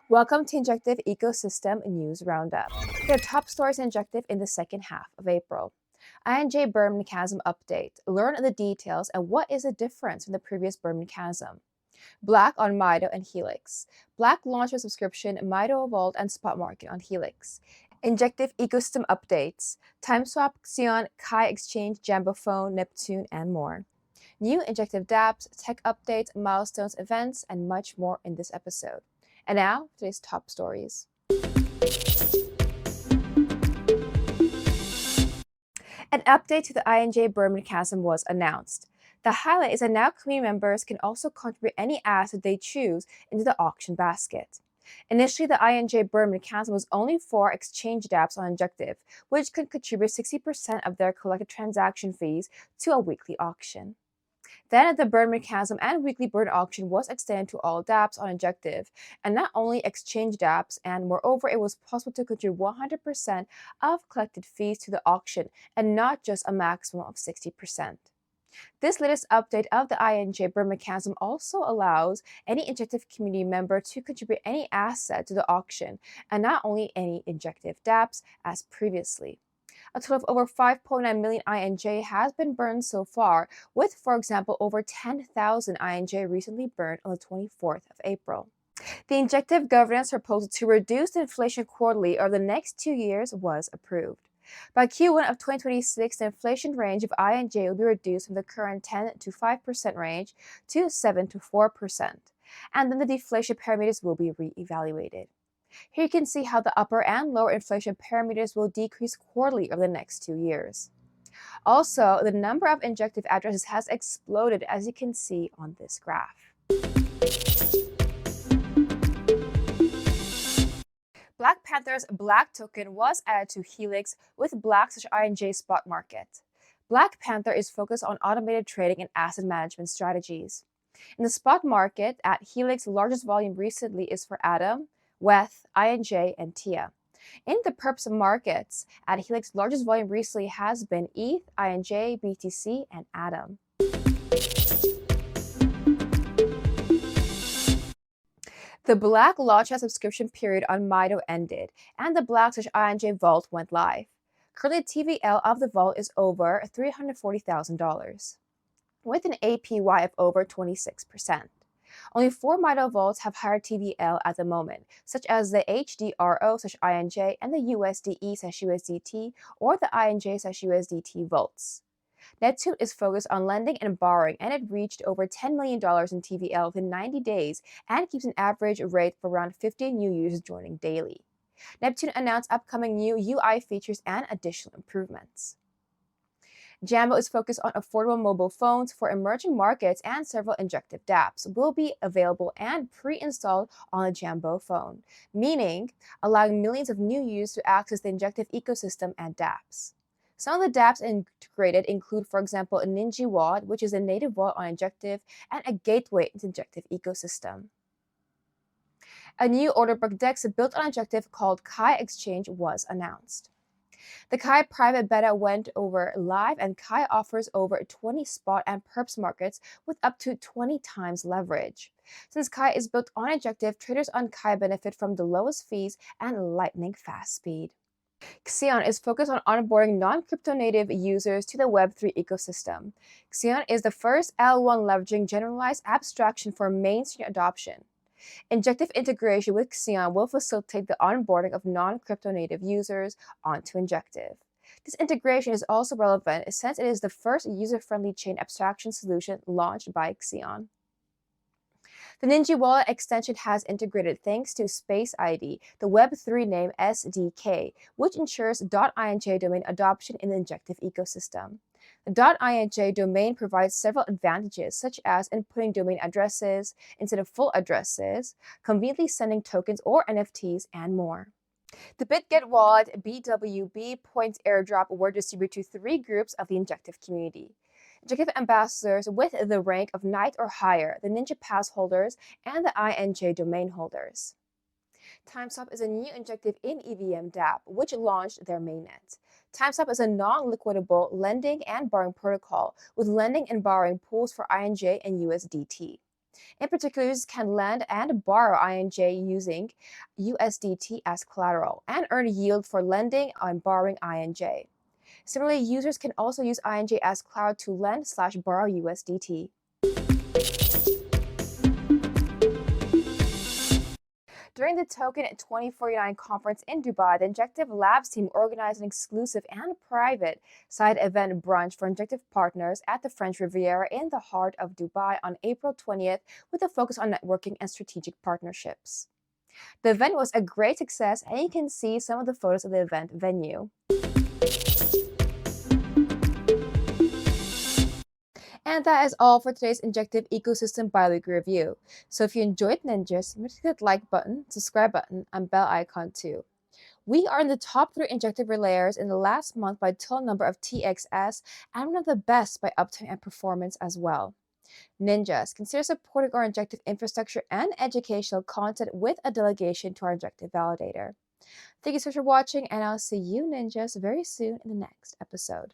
Welcome to Injective Ecosystem News Roundup. Here are top stories in Injective in the second half of April. INJ burn mechanism update. Learn the details and what is the difference from the previous burn mechanism. Black on Mito and Helix. Black launched a subscription Mito Vault and Spot Market on Helix. Injective ecosystem updates. Timeswap, Xion, Kage Exchange, JamboPhone, Neptune, and more. New Injective dApps, tech updates, milestones, events, and much more in this episode. And now, today's top stories. An update to the INJ burn mechanism was announced. The highlight is that now community members can also contribute any asset they choose into the auction basket. Initially, the INJ burn mechanism was only for exchange dApps on Injective, which could contribute 60% of their collected transaction fees to a weekly auction. Then the burn mechanism and weekly burn auction was extended to all dApps on Injective, and not only exchange dApps, and moreover, it was possible to contribute 100% of collected fees to the auction, and not just a maximum of 60%. This latest update of the INJ burn mechanism also allows any Injective community member to contribute any asset to the auction, and not only any Injective dApps as previously. A total of over 5.9 million INJ has been burned so far, with, for example, over 10,000 INJ recently burned on the 24th of April. The Injective governance proposal to reduce the inflation quarterly over the next 2 years was approved. By Q1 of 2026, the inflation range of INJ will be reduced from the current 10 to 5% range to 7 to 4%, and then the deflation parameters will be re-evaluated. Here you can see how the upper and lower inflation parameters will decrease quarterly over the next 2 years. Also, the number of Injective addresses has exploded, as you can see on this graph. Black Panther's Black token was added to Helix with Black/INJ spot market. Black Panther is focused on automated trading and asset management strategies. In the spot market, at Helix, largest volume recently is for Atom, WETH, INJ, and TIA. In the perps markets, at Helix, largest volume recently has been ETH, INJ, BTC, and Atom. The Black launchpad subscription period on Mito ended, and the Black/INJ Vault went live. Currently, TVL of the Vault is over $340,000, with an APY of over 26%. Only 4 Mito vaults have higher TVL at the moment, such as the HDRO/INJ and the USDE/USDT or the INJ/USDT vaults. Neptune is focused on lending and borrowing, and it reached over $10 million in TVL within 90 days and keeps an average rate for around 50 new users joining daily. Neptune announced upcoming new UI features and additional improvements. Jambo is focused on affordable mobile phones for emerging markets, and several Injective dApps will be available and pre-installed on the JamboPhone, meaning allowing millions of new users to access the Injective ecosystem and dApps. Some of the dApps integrated include, for example, a Ninji wallet, which is a native wallet on Injective, and a gateway into Injective ecosystem. A new order book DEX built on Injective called Kage Exchange was announced. The Kage private beta went over live, and Kage offers over 20 spot and perps markets with up to 20 times leverage. Since Kage is built on Injective, traders on Kage benefit from the lowest fees and lightning fast speed. Xion is focused on onboarding non-crypto native users to the Web3 ecosystem. Xion is the first L1 leveraging generalized abstraction for mainstream adoption. Injective integration with Xion will facilitate the onboarding of non-crypto native users onto Injective. This integration is also relevant since it is the first user-friendly chain abstraction solution launched by Xion. The Ninji wallet extension has integrated thanks to Space ID, the Web3 name SDK, which ensures .inj domain adoption in the Injective ecosystem. The .inj domain provides several advantages, such as inputting domain addresses instead of full addresses, conveniently sending tokens or NFTs, and more. The BitGet wallet BWB points airdrop were distributed to 3 groups of the Injective community: Injective ambassadors with the rank of Knight or higher, the Ninja Pass holders, and the INJ domain holders. Timeswap is a new Injective inEVM dApp, which launched their mainnet. Timeswap is a non-liquidable lending and borrowing protocol with lending and borrowing pools for INJ and USDT. In particular, users can lend and borrow INJ using USDT as collateral and earn yield for lending and borrowing INJ. Similarly, users can also use INJ as collateral to lend/borrow USDT. During the Token 2049 conference in Dubai, the Injective Labs team organized an exclusive and private side event brunch for Injective partners at the French Riviera in the heart of Dubai on April 20th, with a focus on networking and strategic partnerships. The event was a great success, and you can see some of the photos of the event venue. And that is all for today's Injective Ecosystem Biweek review. So if you enjoyed Ninjas, remember to hit the like button, subscribe button, and bell icon too. We are in the top 3 Injective relayers in the last month by total number of TXS, and one of the best by uptime and performance as well. Ninjas, consider supporting our Injective infrastructure and educational content with a delegation to our Injective validator. Thank you so much for watching, and I'll see you Ninjas very soon in the next episode.